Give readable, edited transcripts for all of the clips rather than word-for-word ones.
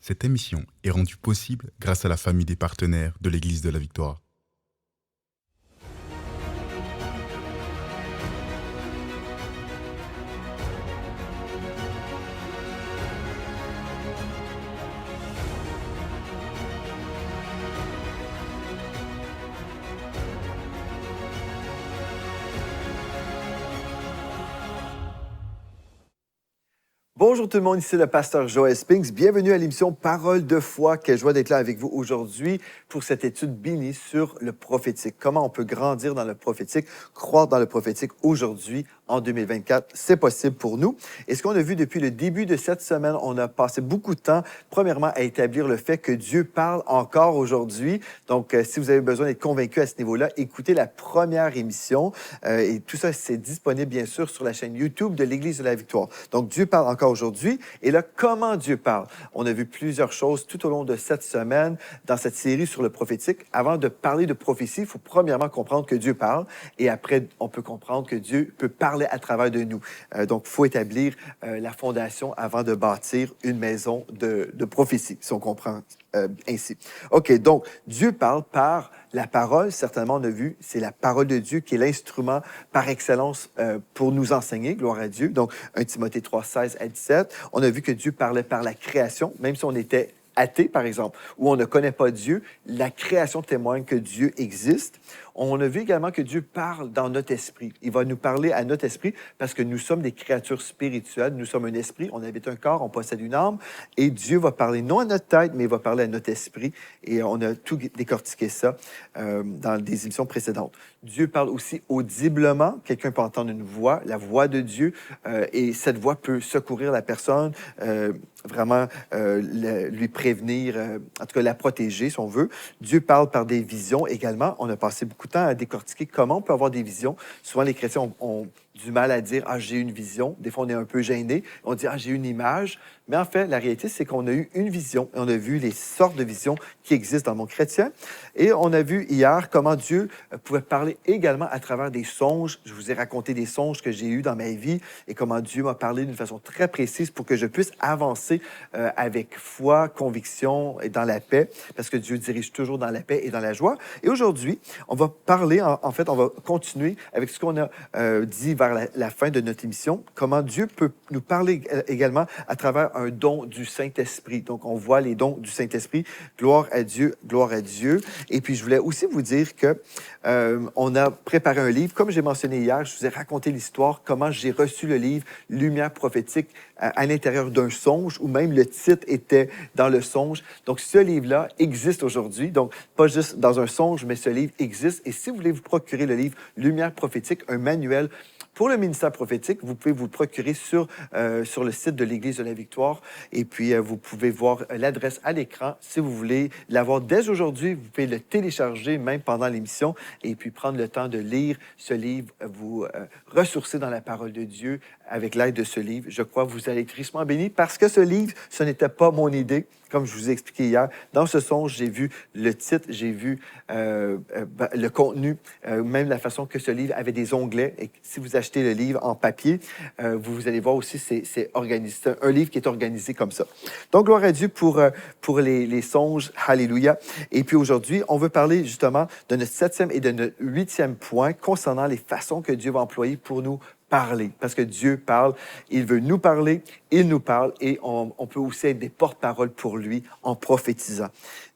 Cette émission est rendue possible grâce à la famille des partenaires de l'Église de la Victoire. Bonjour tout le monde, ici le pasteur Joël Spinks. Bienvenue à l'émission Parole de foi. Quelle joie d'être là avec vous aujourd'hui pour cette étude bénie sur le prophétique. Comment on peut grandir dans le prophétique, croire dans le prophétique aujourd'hui, en 2024. C'est possible pour nous. Et ce qu'on a vu depuis le début de cette semaine, on a passé beaucoup de temps, premièrement, à établir le fait que Dieu parle encore aujourd'hui. Donc, si vous avez besoin d'être convaincu à ce niveau-là, écoutez la première émission. Et tout ça, c'est disponible, bien sûr, sur la chaîne YouTube de l'Église de la Victoire. Donc, Dieu parle encore aujourd'hui. Et là, comment Dieu parle? On a vu plusieurs choses tout au long de cette semaine dans cette série sur le prophétique. Avant de parler de prophétie, il faut premièrement comprendre que Dieu parle. Et après, on peut comprendre que Dieu peut parler à travers de nous. Donc, il faut établir la fondation avant de bâtir une maison de prophétie, si on comprend ainsi. OK, donc, Dieu parle par la parole. Certainement, on a vu, c'est la parole de Dieu qui est l'instrument par excellence pour nous enseigner, gloire à Dieu. Donc, 1 Timothée 3, 16 à 17. On a vu que Dieu parlait par la création, même si on était athée, par exemple, où on ne connaît pas Dieu, la création témoigne que Dieu existe. On a vu également que Dieu parle dans notre esprit. Il va nous parler à notre esprit parce que nous sommes des créatures spirituelles. Nous sommes un esprit, on habite un corps, on possède une âme. Et Dieu va parler non à notre tête, mais il va parler à notre esprit. Et on a tout décortiqué ça dans des émissions précédentes. Dieu parle aussi audiblement. Quelqu'un peut entendre une voix, la voix de Dieu. Et cette voix peut secourir la personne, vraiment lui prévenir, en tout cas la protéger, si on veut. Dieu parle par des visions également. On a passé beaucoup de temps à décortiquer comment on peut avoir des visions. Souvent, les chrétiens ont du mal à dire « Ah, j'ai une vision ». Des fois, on est un peu gêné. On dit « Ah, j'ai une image ». Mais en fait, la réalité, c'est qu'on a eu une vision. Et on a vu les sortes de visions qui existent dans le monde chrétien. Et on a vu hier comment Dieu pouvait parler également à travers des songes. Je vous ai raconté des songes que j'ai eus dans ma vie et comment Dieu m'a parlé d'une façon très précise pour que je puisse avancer avec foi, conviction et dans la paix, parce que Dieu dirige toujours dans la paix et dans la joie. Et aujourd'hui, on va parler, en fait, on va continuer avec ce qu'on a dit vers la fin de notre émission, comment Dieu peut nous parler également à travers un don du Saint-Esprit. Donc, on voit les dons du Saint-Esprit. Gloire à Dieu, gloire à Dieu. Et puis, je voulais aussi vous dire que on a préparé un livre. Comme j'ai mentionné hier, je vous ai raconté l'histoire, comment j'ai reçu le livre Lumière prophétique à l'intérieur d'un songe, ou même le titre était dans le songe. Donc, ce livre-là existe aujourd'hui. Donc, pas juste dans un songe, mais ce livre existe. Et si vous voulez vous procurer le livre Lumière prophétique, un manuel pour le ministère prophétique, vous pouvez vous le procurer sur le site de l'Église de la Victoire. Et puis, vous pouvez voir l'adresse à l'écran. Si vous voulez l'avoir dès aujourd'hui, vous pouvez le télécharger même pendant l'émission et puis prendre le temps de lire ce livre, vous ressourcer dans la parole de Dieu avec l'aide de ce livre. Je crois que vous allez être richement bénis parce que ce livre, ce n'était pas mon idée. Comme je vous ai expliqué hier, dans ce songe, j'ai vu le titre, j'ai vu le contenu, même la façon que ce livre avait des onglets. Et si vous achetez le livre en papier, vous allez voir aussi, c'est organisé. C'est un livre qui est organisé comme ça. Donc, gloire à Dieu pour les songes. Alléluia. Et puis aujourd'hui, on veut parler justement de notre 7e et de notre 8e point concernant les façons que Dieu va employer pour nous parler, parce que Dieu parle, il veut nous parler, il nous parle et on peut aussi être des porte-paroles pour lui en prophétisant.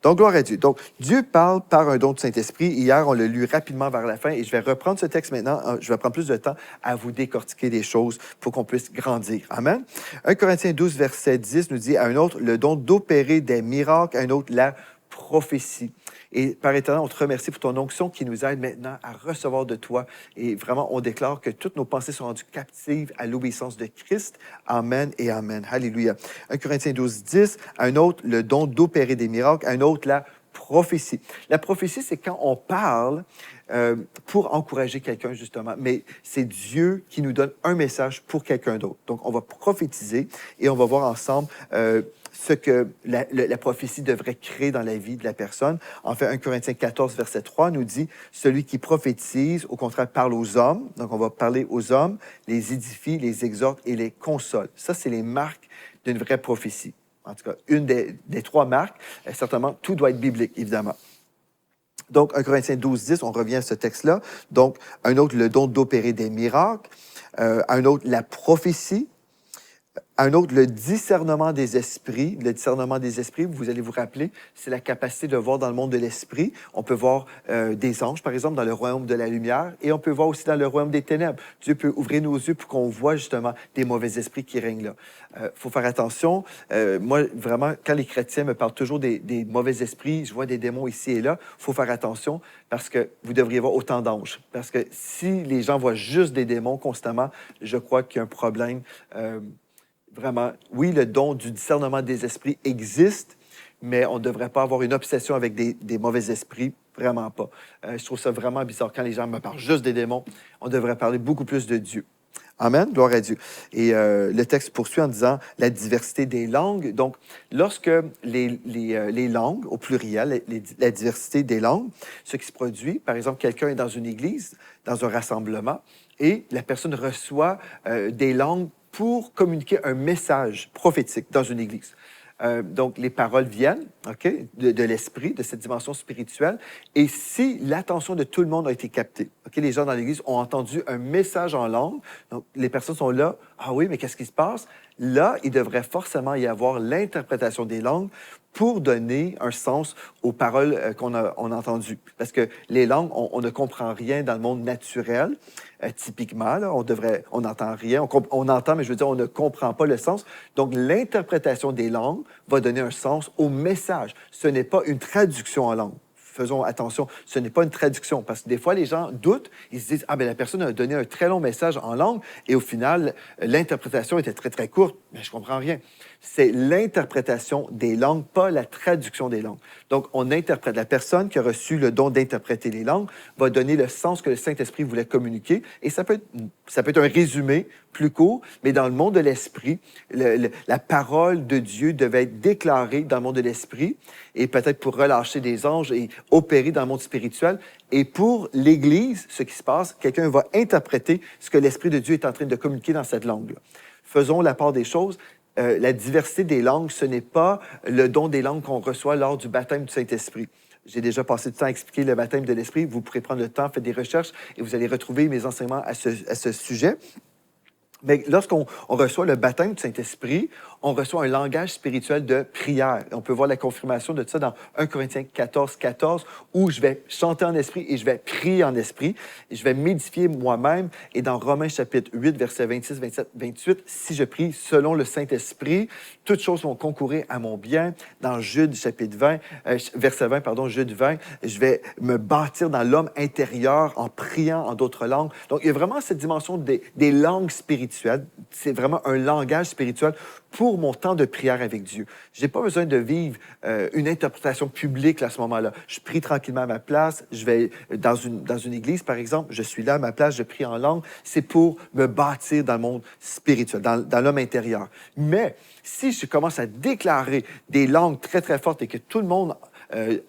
Donc, gloire à Dieu. Donc, Dieu parle par un don du Saint-Esprit. Hier, on l'a lu rapidement vers la fin et je vais reprendre ce texte maintenant. Je vais prendre plus de temps à vous décortiquer des choses pour qu'on puisse grandir. Amen. 1 Corinthiens 12, verset 10 nous dit à un autre, le don d'opérer des miracles, à un autre, la prophétie. Et par Éternel, on te remercie pour ton onction qui nous aide maintenant à recevoir de toi. Et vraiment, on déclare que toutes nos pensées sont rendues captives à l'obéissance de Christ. Amen et Amen. Alléluia. 1 Corinthiens 12, 10, à un autre, le don d'opérer des miracles, à un autre, la prophétie. La prophétie, c'est quand on parle pour encourager quelqu'un, justement. Mais c'est Dieu qui nous donne un message pour quelqu'un d'autre. Donc, on va prophétiser et on va voir ensemble ce que la prophétie devrait créer dans la vie de la personne. En fait, 1 Corinthiens 14, verset 3 nous dit « Celui qui prophétise, au contraire, parle aux hommes. » Donc, on va parler aux hommes, les édifie, les exhorte et les console. Ça, c'est les marques d'une vraie prophétie. en tout cas, une des trois marques, certainement, tout doit être biblique, évidemment. Donc, 1 Corinthiens 12, 10, on revient à ce texte-là. Donc, un autre, le don d'opérer des miracles. Un autre, la prophétie. Un autre, le discernement des esprits. Le discernement des esprits, vous allez vous rappeler, c'est la capacité de voir dans le monde de l'esprit. On peut voir des anges, par exemple, dans le royaume de la lumière, et on peut voir aussi dans le royaume des ténèbres. Dieu peut ouvrir nos yeux pour qu'on voit justement des mauvais esprits qui règnent là. Faut faire attention. Moi, vraiment, quand les chrétiens me parlent toujours des mauvais esprits, je vois des démons ici et là, faut faire attention parce que vous devriez voir autant d'anges. Parce que si les gens voient juste des démons constamment, je crois qu'il y a un problème. Vraiment, oui, le don du discernement des esprits existe, mais on ne devrait pas avoir une obsession avec des mauvais esprits, vraiment pas. Je trouve ça vraiment bizarre quand les gens me parlent juste des démons. On devrait parler beaucoup plus de Dieu. Amen, gloire à Dieu. Et le texte poursuit en disant la diversité des langues. Donc, lorsque les langues, au pluriel, la diversité des langues, ce qui se produit, par exemple, quelqu'un est dans une église, dans un rassemblement, et la personne reçoit des langues pour communiquer un message prophétique dans une église. Donc, les paroles viennent de l'esprit, de cette dimension spirituelle. Et si l'attention de tout le monde a été captée, les gens dans l'Église ont entendu un message en langue, donc les personnes sont là, ah oui, mais qu'est-ce qui se passe? Là, il devrait forcément y avoir l'interprétation des langues pour donner un sens aux paroles qu'on a entendues. Parce que les langues, on ne comprend rien dans le monde naturel. Typiquement, là, on n'entend rien. On entend, mais je veux dire, on ne comprend pas le sens. Donc, l'interprétation des langues va donner un sens au message. Ce n'est pas une traduction en langue. Faisons attention, ce n'est pas une traduction, parce que des fois, les gens doutent, ils se disent « Ah, bien, la personne a donné un très long message en langue, et au final, l'interprétation était très, très courte, mais je ne comprends rien. » C'est l'interprétation des langues, pas la traduction des langues. Donc, on interprète. La personne qui a reçu le don d'interpréter les langues va donner le sens que le Saint-Esprit voulait communiquer, et ça peut être un résumé plus court, mais dans le monde de l'esprit, la parole de Dieu devait être déclarée dans le monde de l'esprit, et peut-être pour relâcher des anges et opérer dans le monde spirituel. Et pour l'Église, ce qui se passe, quelqu'un va interpréter ce que l'Esprit de Dieu est en train de communiquer dans cette langue-là. Faisons la part des choses. La diversité des langues, ce n'est pas le don des langues qu'on reçoit lors du baptême du Saint-Esprit. J'ai déjà passé du temps à expliquer le baptême de l'Esprit. Vous pourrez prendre le temps, faites des recherches et vous allez retrouver mes enseignements à ce sujet. Mais lorsqu'on reçoit le baptême du Saint-Esprit, on reçoit un langage spirituel de prière. On peut voir la confirmation de ça dans 1 Corinthiens 14, 14, où je vais chanter en esprit et je vais prier en esprit. Et je vais m'édifier moi-même. Et dans Romains chapitre 8, versets 26, 27, 28, si je prie selon le Saint-Esprit, toutes choses vont concourir à mon bien. Dans Jude chapitre 20, verset 20, pardon, Jude 20, je vais me bâtir dans l'homme intérieur en priant en d'autres langues. Donc, il y a vraiment cette dimension des langues spirituelles. C'est vraiment un langage spirituel pour mon temps de prière avec Dieu. Je n'ai pas besoin de vivre une interprétation publique à ce moment-là. Je prie tranquillement à ma place. Je vais dans une église, par exemple. Je suis là à ma place, je prie en langue. C'est pour me bâtir dans le monde spirituel, dans l'homme intérieur. Mais si je commence à déclarer des langues très, très fortes et que tout le monde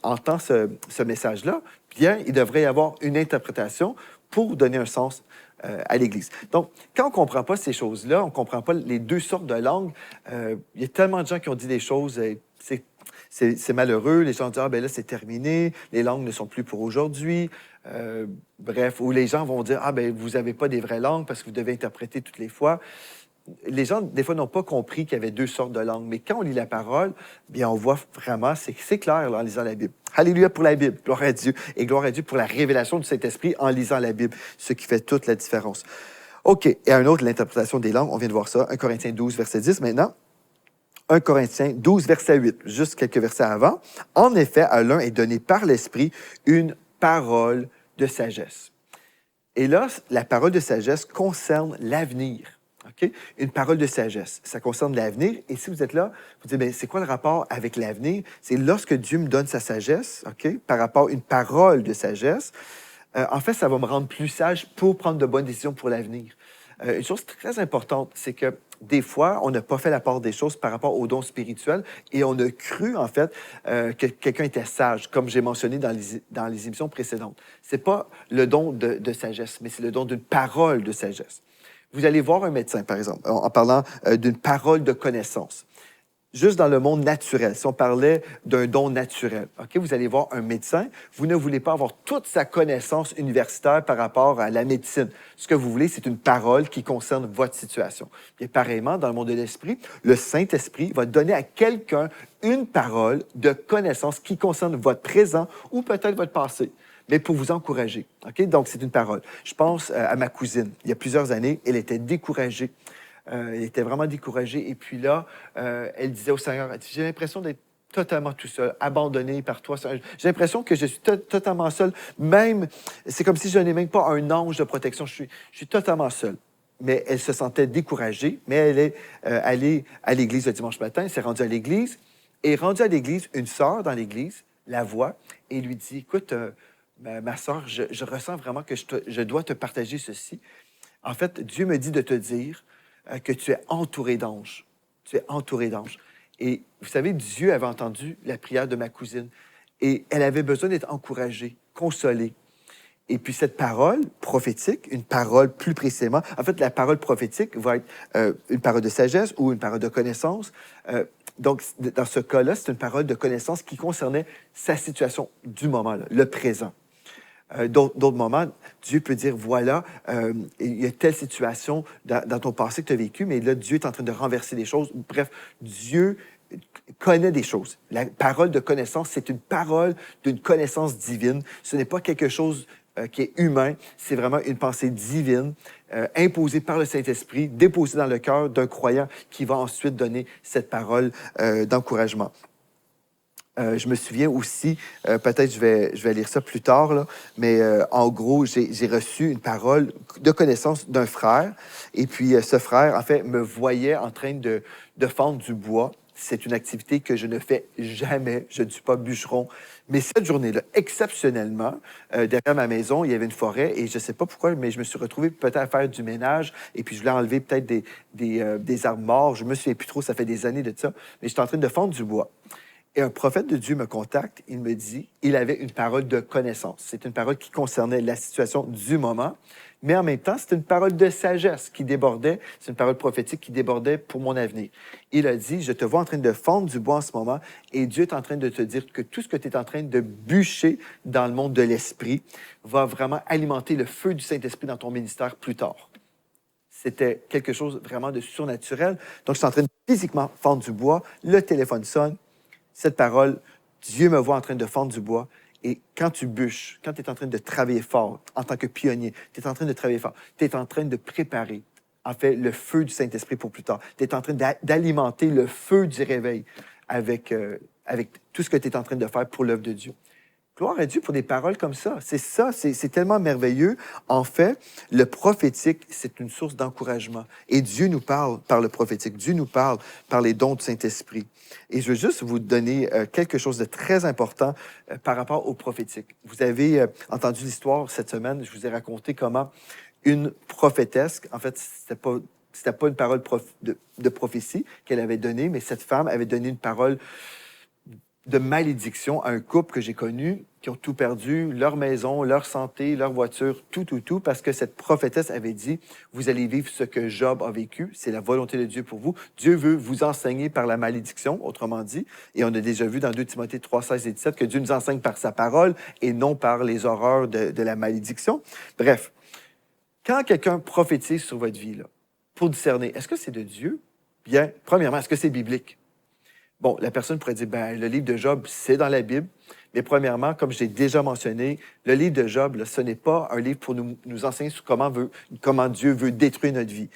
entend ce message-là, bien, il devrait y avoir une interprétation pour donner un sens à l'Église. Donc, quand on ne comprend pas ces choses-là, on ne comprend pas les deux sortes de langues, il y a tellement de gens qui ont dit des choses, c'est malheureux, les gens disent « Ah, ben là, c'est terminé, les langues ne sont plus pour aujourd'hui. » Bref, ou les gens vont dire « Ah, ben vous n'avez pas des vraies langues parce que vous devez interpréter toutes les fois. » Les gens, des fois, n'ont pas compris qu'il y avait deux sortes de langues. Mais quand on lit la parole, bien, on voit vraiment, c'est clair là, en lisant la Bible. Alléluia pour la Bible, gloire à Dieu. Et gloire à Dieu pour la révélation du Saint-Esprit en lisant la Bible, ce qui fait toute la différence. OK, et un autre, l'interprétation des langues, on vient de voir ça, 1 Corinthiens 12, verset 10. Maintenant, 1 Corinthiens 12, verset 8, juste quelques versets avant. En effet, à l'un est donné par l'Esprit une parole de sagesse. Et là, la parole de sagesse concerne l'avenir. Okay? Une parole de sagesse, ça concerne l'avenir. Et si vous êtes là, vous dites, bien, c'est quoi le rapport avec l'avenir? C'est lorsque Dieu me donne sa sagesse, okay, par rapport à une parole de sagesse, en fait, ça va me rendre plus sage pour prendre de bonnes décisions pour l'avenir. Une chose très importante, c'est que des fois, on n'a pas fait la part des choses par rapport aux dons spirituels et on a cru, en fait, que quelqu'un était sage, comme j'ai mentionné dans les émissions précédentes. Ce n'est pas le don de sagesse, mais c'est le don d'une parole de sagesse. Vous allez voir un médecin, par exemple, en parlant d'une parole de connaissance. juste dans le monde naturel, si on parlait d'un don naturel, OK, vous allez voir un médecin, vous ne voulez pas avoir toute sa connaissance universitaire par rapport à la médecine. Ce que vous voulez, c'est une parole qui concerne votre situation. Et pareillement, dans le monde de l'esprit, le Saint-Esprit va donner à quelqu'un une parole de connaissance qui concerne votre présent ou peut-être votre passé, mais pour vous encourager. OK? Donc, c'est une parole. Je pense à ma cousine. Il y a plusieurs années, elle était découragée. Elle était vraiment découragée. Et puis là, elle disait au Seigneur, elle dit, j'ai l'impression d'être totalement tout seul, abandonné par toi. J'ai l'impression que je suis totalement seul. Même, c'est comme si je n'ai même pas un ange de protection. Je suis totalement seul. Mais elle se sentait découragée. Mais elle est allée à l'église le dimanche matin. Elle s'est rendue à l'église. Et rendue à l'église, une sœur dans l'église la voit et lui dit, écoute, ma sœur, je ressens vraiment que je dois te partager ceci. En fait, Dieu me dit de te dire que tu es entouré d'anges. Tu es entouré d'anges. Et vous savez, Dieu avait entendu la prière de ma cousine et elle avait besoin d'être encouragée, consolée. Et puis cette parole prophétique, une parole plus précisément, en fait, la parole prophétique va être une parole de sagesse ou une parole de connaissance. Donc, dans ce cas-là, c'est une parole de connaissance qui concernait sa situation du moment, là, le présent. D'autres moments, Dieu peut dire, voilà, il y a telle situation dans ton passé que tu as vécu, mais là, Dieu est en train de renverser les choses. Bref, Dieu connaît des choses. La parole de connaissance, c'est une parole d'une connaissance divine. Ce n'est pas quelque chose qui est humain, c'est vraiment une pensée divine, imposée par le Saint-Esprit, déposée dans le cœur d'un croyant qui va ensuite donner cette parole d'encouragement. Je me souviens aussi, peut-être je vais lire ça plus tard, là, mais en gros, j'ai reçu une parole de connaissance d'un frère. Et puis, ce frère, en fait, me voyait en train de fendre du bois. C'est une activité que je ne fais jamais. Je ne suis pas bûcheron. Mais cette journée-là, exceptionnellement, derrière ma maison, il y avait une forêt et je ne sais pas pourquoi, mais je me suis retrouvé peut-être à faire du ménage et puis je voulais enlever peut-être des arbres morts. Je ne me souviens plus trop, ça fait des années de ça. Mais j'étais en train de fendre du bois. Et un prophète de Dieu me contacte, il me dit, il avait une parole de connaissance. C'est une parole qui concernait la situation du moment, mais en même temps, c'est une parole de sagesse qui débordait, c'est une parole prophétique qui débordait pour mon avenir. Il a dit, je te vois en train de fendre du bois en ce moment, et Dieu est en train de te dire que tout ce que tu es en train de bûcher dans le monde de l'esprit va vraiment alimenter le feu du Saint-Esprit dans ton ministère plus tard. C'était quelque chose vraiment de surnaturel. Donc, je suis en train de physiquement fendre du bois, le téléphone sonne. Cette parole, Dieu me voit en train de fendre du bois. Et quand tu bûches, quand tu es en train de travailler fort en tant que pionnier, tu es en train de travailler fort, tu es en train de préparer, en fait, le feu du Saint-Esprit pour plus tard. Tu es en train d'alimenter le feu du réveil avec tout ce que tu es en train de faire pour l'œuvre de Dieu. Gloire à Dieu pour des paroles comme ça. C'est tellement merveilleux. En fait, le prophétique, c'est une source d'encouragement. Et Dieu nous parle par le prophétique. Dieu nous parle par les dons du Saint-Esprit. Et je veux juste vous donner quelque chose de très important par rapport au prophétique. Vous avez entendu l'histoire cette semaine. Je vous ai raconté comment une prophétesse, en fait, c'était pas une parole de prophétie qu'elle avait donnée, mais cette femme avait donné une parole de malédiction à un couple que j'ai connu qui ont tout perdu, leur maison, leur santé, leur voiture, tout, parce que cette prophétesse avait dit, vous allez vivre ce que Job a vécu, c'est la volonté de Dieu pour vous. Dieu veut vous enseigner par la malédiction, autrement dit, et on a déjà vu dans 2 Timothée 3, 16 et 17 que Dieu nous enseigne par sa parole et non par les horreurs de la malédiction. Bref, quand quelqu'un prophétise sur votre vie, là, pour discerner, est-ce que c'est de Dieu? Bien, premièrement, est-ce que c'est biblique? Bon, la personne pourrait dire, ben, le livre de Job, c'est dans la Bible. Mais premièrement, comme j'ai déjà mentionné, le livre de Job, là, ce n'est pas un livre pour nous enseigner sur comment Dieu veut détruire notre vie.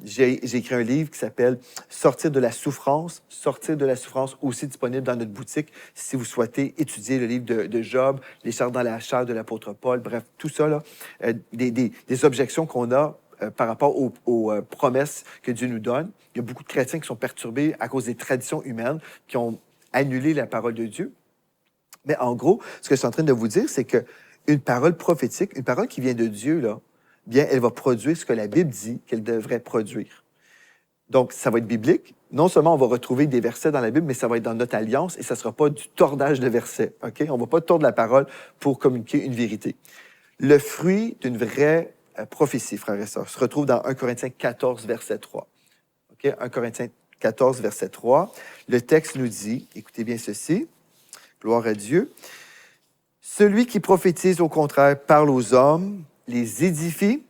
J'ai écrit un livre qui s'appelle « Sortir de la souffrance », aussi disponible dans notre boutique si vous souhaitez étudier le livre de Job, les charges dans la chair de l'apôtre Paul, bref, tout ça, là, des objections qu'on a par rapport aux promesses que Dieu nous donne. Il y a beaucoup de chrétiens qui sont perturbés à cause des traditions humaines, qui ont annulé la parole de Dieu. Mais en gros, ce que je suis en train de vous dire, c'est qu'une parole prophétique, une parole qui vient de Dieu, là, bien, elle va produire ce que la Bible dit qu'elle devrait produire. Donc, ça va être biblique. Non seulement on va retrouver des versets dans la Bible, mais ça va être dans notre alliance et ça ne sera pas du tordage de versets. OK? On ne va pas tordre la parole pour communiquer une vérité. Le fruit d'une vraie prophétie, frères et sœurs, se retrouve dans 1 Corinthiens 14, verset 3. Okay? 1 Corinthiens 14, verset 3, le texte nous dit, écoutez bien ceci, gloire à Dieu, « Celui qui prophétise, au contraire, parle aux hommes, les édifie,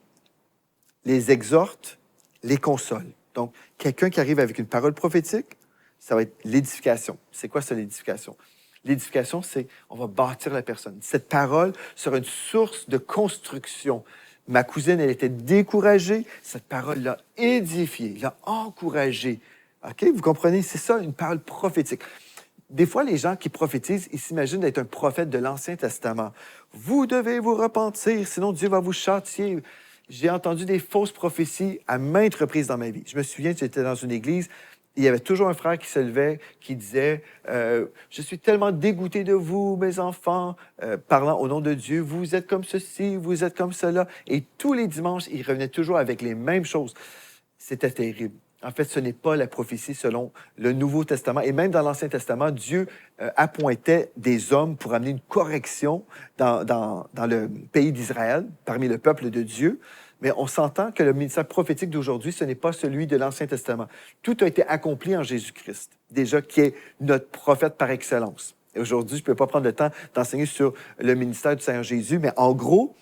les exhorte, les console. » Donc, quelqu'un qui arrive avec une parole prophétique, ça va être l'édification. C'est quoi ça, l'édification? L'édification, c'est on va bâtir la personne. Cette parole sera une source de construction. Ma cousine, elle était découragée. Cette parole l'a édifiée, l'a encouragée. OK? Vous comprenez? C'est ça, une parole prophétique. Des fois, les gens qui prophétisent, ils s'imaginent d'être un prophète de l'Ancien Testament. Vous devez vous repentir, sinon Dieu va vous châtier. J'ai entendu des fausses prophéties à maintes reprises dans ma vie. Je me souviens, j'étais dans une église, il y avait toujours un frère qui se levait, qui disait Je suis tellement dégoûté de vous, mes enfants, parlant au nom de Dieu. Vous êtes comme ceci, vous êtes comme cela. » Et tous les dimanches, il revenait toujours avec les mêmes choses. C'était terrible. En fait, ce n'est pas la prophétie selon le Nouveau Testament. Et même dans l'Ancien Testament, Dieu appointait des hommes pour amener une correction dans le pays d'Israël, parmi le peuple de Dieu. Mais on s'entend que le ministère prophétique d'aujourd'hui, ce n'est pas celui de l'Ancien Testament. Tout a été accompli en Jésus-Christ, déjà qui est notre prophète par excellence. Et aujourd'hui, je ne peux pas prendre le temps d'enseigner sur le ministère du Seigneur Jésus, mais en gros,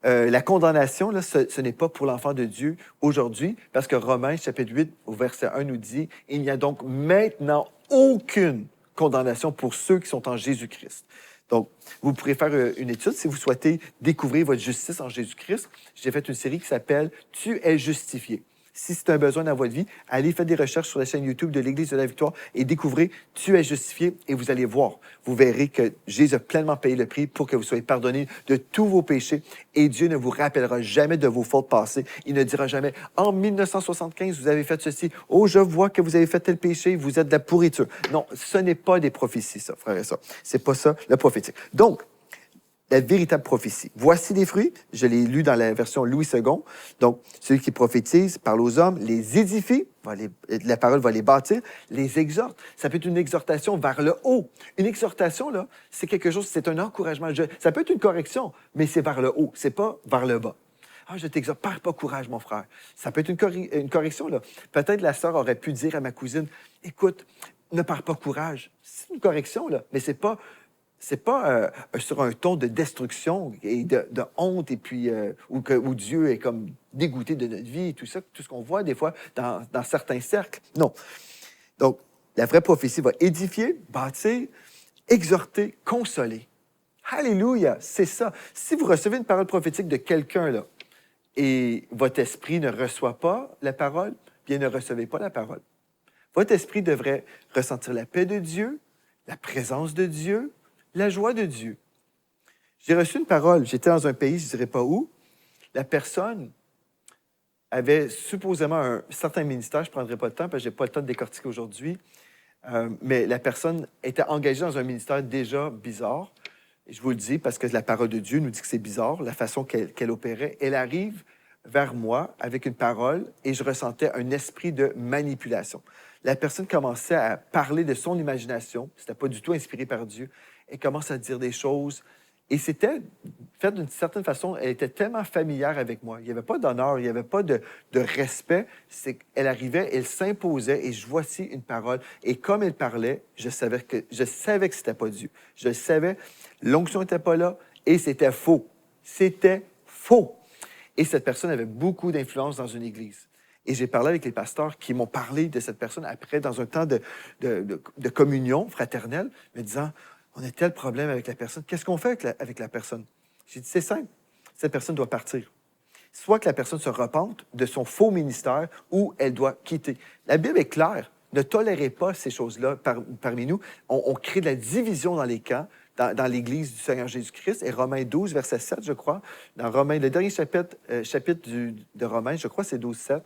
la condamnation, là, ce n'est pas pour l'enfant de Dieu aujourd'hui, parce que Romains, chapitre 8, au verset 1, nous dit « Il n'y a donc maintenant aucune condamnation pour ceux qui sont en Jésus-Christ. » Donc, vous pourrez faire une étude si vous souhaitez découvrir votre justice en Jésus-Christ. J'ai fait une série qui s'appelle « Tu es justifié ». Si c'est un besoin dans votre vie, allez faire des recherches sur la chaîne YouTube de l'Église de la Victoire et découvrez « Tu es justifié » et vous allez voir. Vous verrez que Jésus a pleinement payé le prix pour que vous soyez pardonnés de tous vos péchés et Dieu ne vous rappellera jamais de vos fautes passées. Il ne dira jamais « En 1975, vous avez fait ceci. Oh, je vois que vous avez fait tel péché, vous êtes de la pourriture. » Non, ce n'est pas des prophéties, ça, frère et sœurs. C'est pas ça, le prophétique. Donc, la véritable prophétie. Voici les fruits. Je l'ai lu dans la version Louis II. Donc, celui qui prophétise parle aux hommes, les édifie, la parole va les bâtir, les exhorte. Ça peut être une exhortation vers le haut. Une exhortation, là, c'est quelque chose, c'est un encouragement. Ça peut être une correction, mais c'est vers le haut, c'est pas vers le bas. Ah, je t'exhorte, perds pas courage, mon frère. Ça peut être une correction, là. Peut-être la sœur aurait pu dire à ma cousine, écoute, ne perds pas courage. C'est une correction, là, mais c'est pas sur un ton de destruction et de honte, et puis où Dieu est comme dégoûté de notre vie et tout ça, tout ce qu'on voit des fois dans certains cercles. Non. Donc, la vraie prophétie va édifier, bâtir, exhorter, consoler. Alléluia, c'est ça. Si vous recevez une parole prophétique de quelqu'un, là, et votre esprit ne reçoit pas la parole, bien ne recevez pas la parole. Votre esprit devrait ressentir la paix de Dieu, la présence de Dieu, la joie de Dieu. J'ai reçu une parole, j'étais dans un pays, je ne dirais pas où, la personne avait supposément un certain ministère, je ne prendrai pas le temps parce que je n'ai pas le temps de décortiquer aujourd'hui, mais la personne était engagée dans un ministère déjà bizarre. Et je vous le dis parce que la parole de Dieu nous dit que c'est bizarre, la façon qu'elle opérait. Elle arrive vers moi avec une parole et je ressentais un esprit de manipulation. La personne commençait à parler de son imagination, ce n'était pas du tout inspiré par Dieu. Elle commence à dire des choses. Et c'était fait d'une certaine façon, elle était tellement familière avec moi. Il n'y avait pas d'honneur, il n'y avait pas de respect. C'est qu'elle arrivait, elle s'imposait et je voici une parole. Et comme elle parlait, je savais que ce n'était pas Dieu. Je le savais, l'onction n'était pas là et c'était faux. C'était faux. Et cette personne avait beaucoup d'influence dans une église. Et j'ai parlé avec les pasteurs qui m'ont parlé de cette personne après, dans un temps de communion fraternelle, me disant, on a tel problème avec la personne. Qu'est-ce qu'on fait avec la personne? J'ai dit, c'est simple. Cette personne doit partir. Soit que la personne se repente de son faux ministère ou elle doit quitter. La Bible est claire. Ne tolérez pas ces choses-là parmi nous. On crée de la division dans les camps, dans l'Église du Seigneur Jésus-Christ. Et Romains 12, verset 7, je crois, dans Romains, le dernier chapitre de Romains, je crois c'est 12, 7,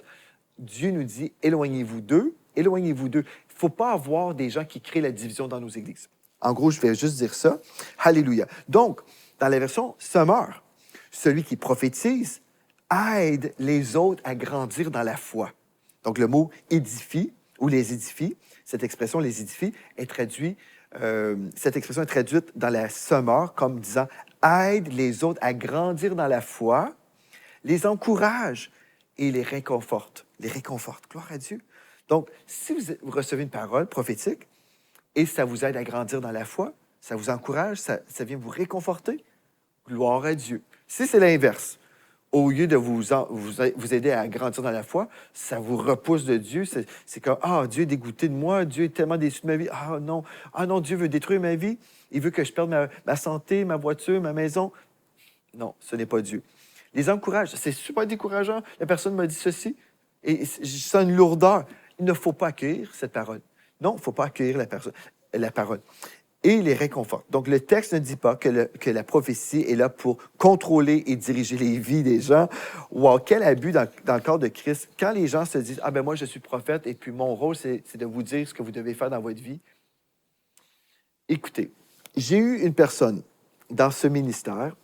Dieu nous dit, éloignez-vous d'eux, éloignez-vous d'eux. Il ne faut pas avoir des gens qui créent la division dans nos églises. En gros, je vais juste dire ça. Alléluia. Donc, dans la version Summer, celui qui prophétise aide les autres à grandir dans la foi. Donc, le mot édifie ou les édifie, cette expression les édifie, cette expression est traduite dans la Summer comme disant aide les autres à grandir dans la foi, les encourage et les réconforte. Les réconforte. Gloire à Dieu. Donc, si vous recevez une parole prophétique et ça vous aide à grandir dans la foi, ça vous encourage, ça vient vous réconforter, gloire à Dieu. Si c'est l'inverse, au lieu de vous aider à grandir dans la foi, ça vous repousse de Dieu. C'est comme, ah, Dieu est dégoûté de moi, Dieu est tellement déçu de ma vie. Ah non, Dieu veut détruire ma vie. Il veut que je perde ma santé, ma voiture, ma maison. Non, ce n'est pas Dieu. Les encourage. C'est super décourageant. La personne m'a dit ceci et je sens une lourdeur. Il ne faut pas accueillir cette parole. Non, il ne faut pas accueillir la parole. Et il les réconforte. Donc, le texte ne dit pas que la prophétie est là pour contrôler et diriger les vies des gens. Wow, quel abus dans le corps de Christ. Quand les gens se disent « Ah ben moi, je suis prophète et puis mon rôle, c'est de vous dire ce que vous devez faire dans votre vie. » Écoutez, j'ai eu une personne dans ce ministère.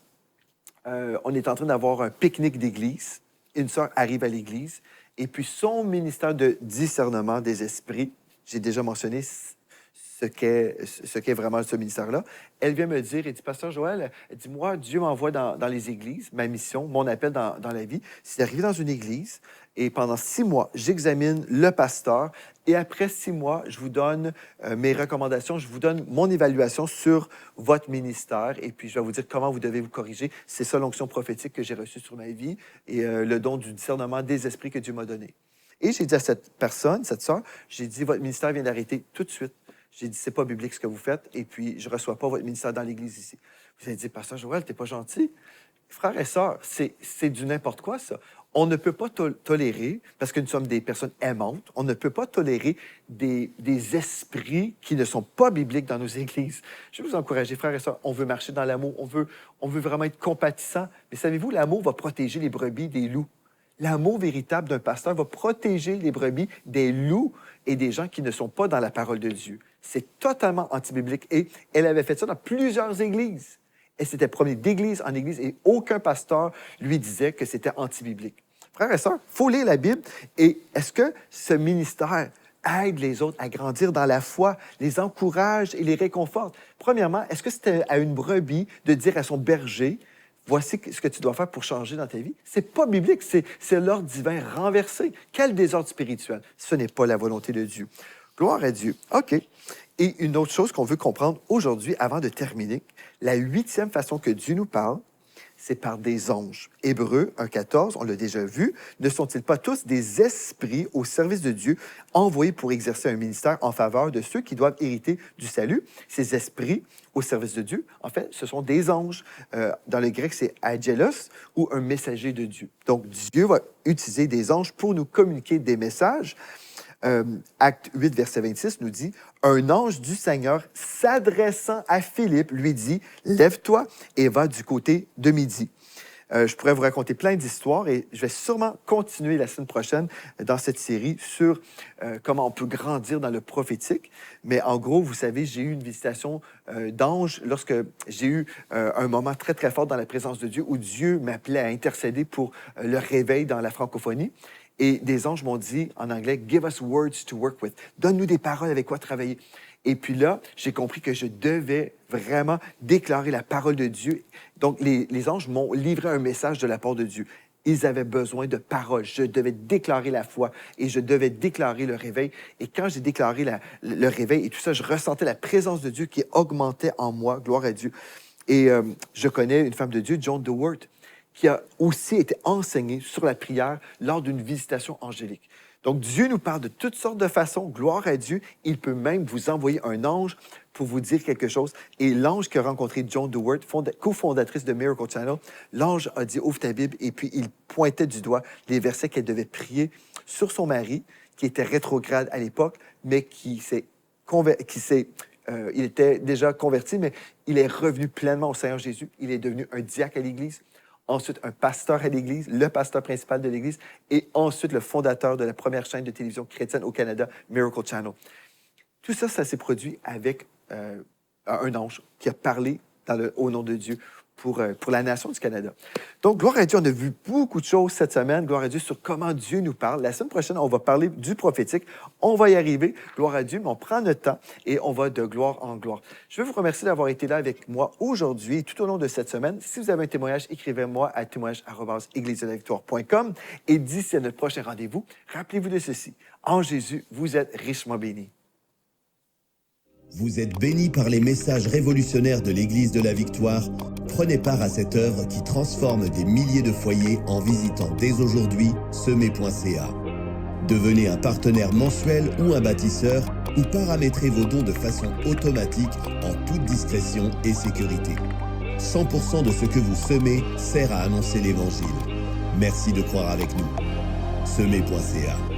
On est en train d'avoir un pique-nique d'église. Une sœur arrive à l'église. Et puis, son ministère de discernement des esprits, j'ai déjà mentionné ce qu'est vraiment ce ministère-là. Elle vient me dire, elle dit, Pasteur Joël, elle dit, moi, Dieu m'envoie dans les églises, ma mission, mon appel dans la vie, c'est d'arriver dans une église et pendant 6 mois, j'examine le pasteur et après 6 mois, je vous donne mes recommandations, je vous donne mon évaluation sur votre ministère et puis je vais vous dire comment vous devez vous corriger. C'est ça l'onction prophétique que j'ai reçue sur ma vie et le don du discernement des esprits que Dieu m'a donné. Et j'ai dit à cette personne, cette sœur, j'ai dit, votre ministère vient d'arrêter tout de suite. J'ai dit, c'est pas biblique ce que vous faites, et puis je ne reçois pas votre ministère dans l'Église ici. Vous avez dit, Pasteur Joël, t'es pas gentil. Frères et sœurs, c'est du n'importe quoi, ça. On ne peut pas tolérer, parce que nous sommes des personnes aimantes, on ne peut pas tolérer des esprits qui ne sont pas bibliques dans nos églises. Je vais vous encourager, frères et sœurs, on veut marcher dans l'amour, on veut vraiment être compatissant. Mais savez-vous, l'amour va protéger les brebis des loups. L'amour véritable d'un pasteur va protéger les brebis des loups et des gens qui ne sont pas dans la parole de Dieu. C'est totalement antibiblique. Et elle avait fait ça dans plusieurs églises. Elle s'était promenée d'église en église et aucun pasteur lui disait que c'était antibiblique. Frères et sœurs, il faut lire la Bible. Et est-ce que ce ministère aide les autres à grandir dans la foi, les encourage et les réconforte? Premièrement, est-ce que c'était à une brebis de dire à son berger, voici ce que tu dois faire pour changer dans ta vie? C'est pas biblique, c'est l'ordre divin renversé. Quel désordre spirituel? Ce n'est pas la volonté de Dieu. Gloire à Dieu. OK. Et une autre chose qu'on veut comprendre aujourd'hui, avant de terminer, la 8e façon que Dieu nous parle, c'est par des anges. Hébreux 1,14, on l'a déjà vu. Ne sont-ils pas tous des esprits au service de Dieu, envoyés pour exercer un ministère en faveur de ceux qui doivent hériter du salut? Ces esprits au service de Dieu, en fait, ce sont des anges. Dans le grec, c'est angelos ou un messager de Dieu. Donc, Dieu va utiliser des anges pour nous communiquer des messages. Acte 8, verset 26 nous dit « Un ange du Seigneur s'adressant à Philippe lui dit « Lève-toi et va du côté de midi. » Je pourrais vous raconter plein d'histoires et je vais sûrement continuer la semaine prochaine dans cette série sur comment on peut grandir dans le prophétique. Mais en gros, vous savez, j'ai eu une visitation d'ange lorsque j'ai eu un moment très, très fort dans la présence de Dieu où Dieu m'appelait à intercéder pour le réveil dans la francophonie. Et des anges m'ont dit en anglais, « Give us words to work with. » Donne-nous des paroles avec quoi travailler. Et puis là, j'ai compris que je devais vraiment déclarer la parole de Dieu. Donc, les anges m'ont livré un message de la part de Dieu. Ils avaient besoin de paroles. Je devais déclarer la foi et je devais déclarer le réveil. Et quand j'ai déclaré le réveil et tout ça, je ressentais la présence de Dieu qui augmentait en moi. Gloire à Dieu. Et je connais une femme de Dieu, Joan DeWort, qui a aussi été enseignée sur la prière lors d'une visitation angélique. Donc, Dieu nous parle de toutes sortes de façons. Gloire à Dieu. Il peut même vous envoyer un ange pour vous dire quelque chose. Et l'ange qui a rencontré Joan DeWort, cofondatrice de Miracle Channel, l'ange a dit « Ouvre ta Bible » et puis il pointait du doigt les versets qu'elle devait prier sur son mari, qui était rétrograde à l'époque, mais il était déjà converti, mais il est revenu pleinement au Seigneur Jésus. Il est devenu un diacre à l'Église. Ensuite, un pasteur à l'Église, le pasteur principal de l'Église, et ensuite le fondateur de la première chaîne de télévision chrétienne au Canada, Miracle Channel. Tout ça, ça s'est produit avec un ange qui a parlé au nom de Dieu pour la nation du Canada. Donc, gloire à Dieu, on a vu beaucoup de choses cette semaine. Gloire à Dieu sur comment Dieu nous parle. La semaine prochaine, on va parler du prophétique. On va y arriver, gloire à Dieu, mais on prend notre temps et on va de gloire en gloire. Je veux vous remercier d'avoir été là avec moi aujourd'hui, tout au long de cette semaine. Si vous avez un témoignage, écrivez-moi à témoignage@églisedelavictoire.com. Et d'ici à notre prochain rendez-vous, rappelez-vous de ceci. En Jésus, vous êtes richement bénis. Vous êtes bénis par les messages révolutionnaires de l'Église de la Victoire. Prenez part à cette œuvre qui transforme des milliers de foyers en visitant dès aujourd'hui semer.ca. Devenez un partenaire mensuel ou un bâtisseur ou paramétrez vos dons de façon automatique en toute discrétion et sécurité. 100% de ce que vous semez sert à annoncer l'Évangile. Merci de croire avec nous. Semer.ca